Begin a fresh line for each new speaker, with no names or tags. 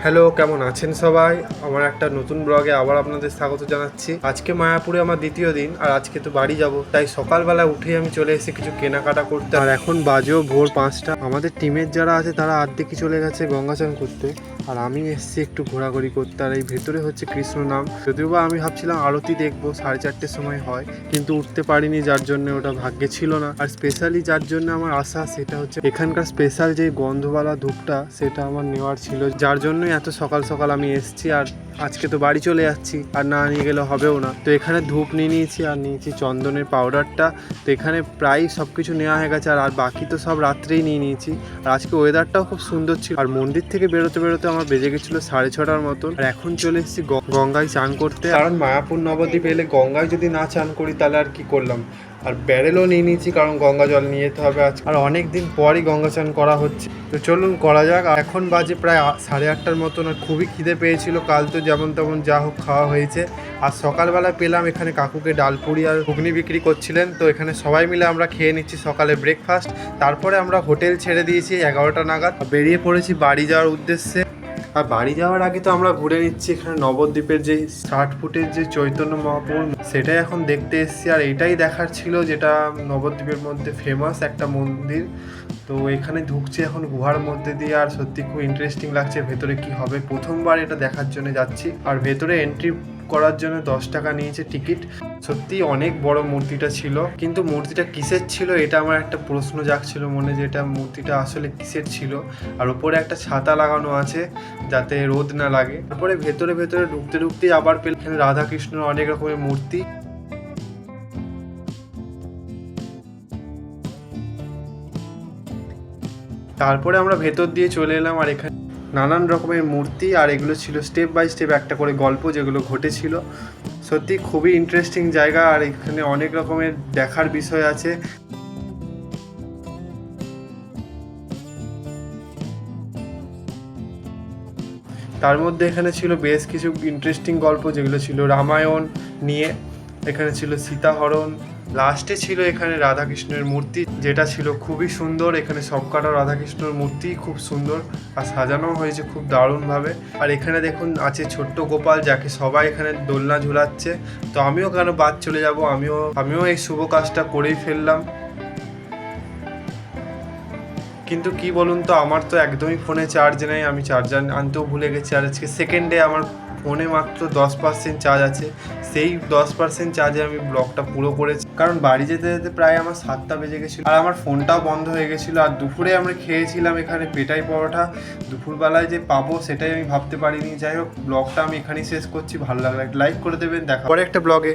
Hello, কেমন আছেন সবাই? আমার একটা নতুন ব্লগে আবার আপনাদের স্বাগত জানাচ্ছি। আজকে মায়াপুরে আমার দ্বিতীয় দিন, আর আজকে তো বাড়ি যাব, তাই সকালবেলা উঠেই আমি চলে এসেছি কিছু কেনাকাটা করতে। আর এখন বাজেও ভোর 5টা। আমাদের টিমের যারা আছে তারা অর্ধেকই চলে গেছে গঙ্গাচান করতে, আর আমি এসেছি একটু ঘোরাঘুরি করতে। আর এই ভেতরে হচ্ছে কৃষ্ণ নাম, যদিও বা আমি ভাবছিলাম আরতি দেখবো, 4:30টার সময় হয়, কিন্তু উঠতে পারিনি, যার জন্য ওটা ভাগ্যে ছিল না। আর স্পেশালি যার জন্য আমার আশা, সেটা হচ্ছে এখানকার স্পেশাল যে গন্ধওয়ালা ধূপটা, সেটা আমার নেওয়ার ছিল, যার জন্যই এত সকাল সকাল আমি এসেছি। আর আজকে তো বাড়ি চলে যাচ্ছি, আর না নিয়ে গেলে হবেও না। তো এখানে ধূপ নিয়ে নিয়েছি, আর নিয়েছি চন্দনের পাউডারটা। তো এখানে প্রায় সব কিছু নেওয়া হয়ে গেছে, আর বাকি তো সব রাত্রেই নিয়ে নিয়েছি। আর আজকে ওয়েদারটাও খুব সুন্দর ছিল। আর মন্দির থেকে বেরোতে বেরোতে আমার বেজে গেছিলো 6:30টার মতন। আর এখন চলে এসেছি গঙ্গায় চান করতে, কারণ মায়াপুর নবদ্বীপ এলে গঙ্গায় যদি না চান করি তাহলে আর কি করলাম। আর ব্যারেলও নিয়ে নিয়েছি, কারণ গঙ্গা জল নিয়ে যেতে হবে আজ। আর অনেক দিন পরই গঙ্গা চান করা হচ্ছে, তো চলুন করা যাক। এখন বাজে প্রায় 8:30টার মতন। আর খুবই খিদে পেয়েছিল, কাল তো যেমন তেমন যা হোক খাওয়া হয়েছে। আর সকালবেলা পেলাম এখানে কাকুকে ডালপুরি আর ঘুগনি বিক্রি করছিলেন, তো এখানে সবাই মিলে আমরা খেয়ে নিচ্ছি সকালে ব্রেকফাস্ট। তারপরে আমরা হোটেল ছেড়ে দিয়েছি 11টা নাগাদ, বেরিয়ে পড়েছি বাড়ি যাওয়ার উদ্দেশ্যে। আর বাড়ি যাওয়ার আগে তো আমরা ঘুরে নিচ্ছি এখানে নবদ্বীপের যে 60 ফুটের যে চৈতন্য মহাপ্রভু, সেটাই এখন দেখতে এসেছি। আর এটাই দেখার ছিল, যেটা নবদ্বীপের মধ্যে ফেমাস একটা মন্দির। তো এখানে ঢুকছে এখন গুহার মধ্যে দিয়ে, আর সত্যি খুব ইন্টারেস্টিং লাগছে ভেতরে কি হবে। প্রথমবার এটা দেখার জন্য যাচ্ছি। আর ভেতরে এন্ট্রি করার জন্য 10 টাকা নিয়েছে টিকিট। সত্যি অনেক বড় মূর্তিটা ছিল, কিন্তু মূর্তিটা কিসের ছিল এটা আমার একটা প্রশ্ন জাগছিল মনে, যে এটা মূর্তিটা আসলে কিসের ছিল। আর উপরে একটা ছাতা লাগানো আছে যাতে রোদ না লাগে। তারপরে ভেতরে ভেতরে ঢুকতে ঢুকতে আবার পেল এখানে রাধাকৃষ্ণর অনেক রকমের মূর্তি। তারপরে আমরা ভেতর দিয়ে চলে এলাম, আর এখানে নানান রকমের মূর্তি, আর এগুলো ছিল স্টেপ বাই স্টেপ একটা করে গল্প যেগুলো ঘটেছিল। সত্যি খুবই ইন্টারেস্টিং জায়গা, আর এখানে অনেক রকমের দেখার বিষয় আছে। তার মধ্যে এখানে ছিল বেশ কিছু ইন্টারেস্টিং গল্প, যেগুলো ছিল রামায়ণ নিয়ে। এখানে ছিল সীতাহরণ, লাস্টে ছিল এখানে রাধাকৃষ্ণের মূর্তি, যেটা ছিল খুবই সুন্দর। এখানে সবকটা রাধাকৃষ্ণের মূর্তি খুব সুন্দর, আর সাজানো হয়েছে খুব দারুণভাবে। আর এখানে দেখুন আছে ছোট্ট গোপাল, যাকে সবাই এখানে দোলনা ঝুলাচ্ছে। তো আমিও কেন বাদ চলে যাব, আমিও এই শুভ কাজটা করেই ফেললাম। কিন্তু কি বলুন তো, আমার তো একদমই ফোনে চার্জ নেই, আমি চার্জার আনতেও ভুলে গেছি। আর আজকে সেকেন্ডে আমার ফোনে মাত্র 10% চার্জ আছে। সেই 10% চার্জে আমি ব্লগটা পুরো করেছি, কারণ বাড়ি যেতে যেতে প্রায় আমার 7টা বেজে গেছিলো, আর আমার ফোনটাও বন্ধ হয়ে গেছিলো। আর দুপুরে আমরা খেয়েছিলাম এখানে পেটাই পরোটা, দুপুরবেলায় যে পাবো সেটাই আমি ভাবতে পারিনি। যাই হোক, ব্লগটা আমি এখানেই শেষ করছি। ভালো লাগলে লাইক করে দেবেন, দেখা পরে একটা ব্লগে।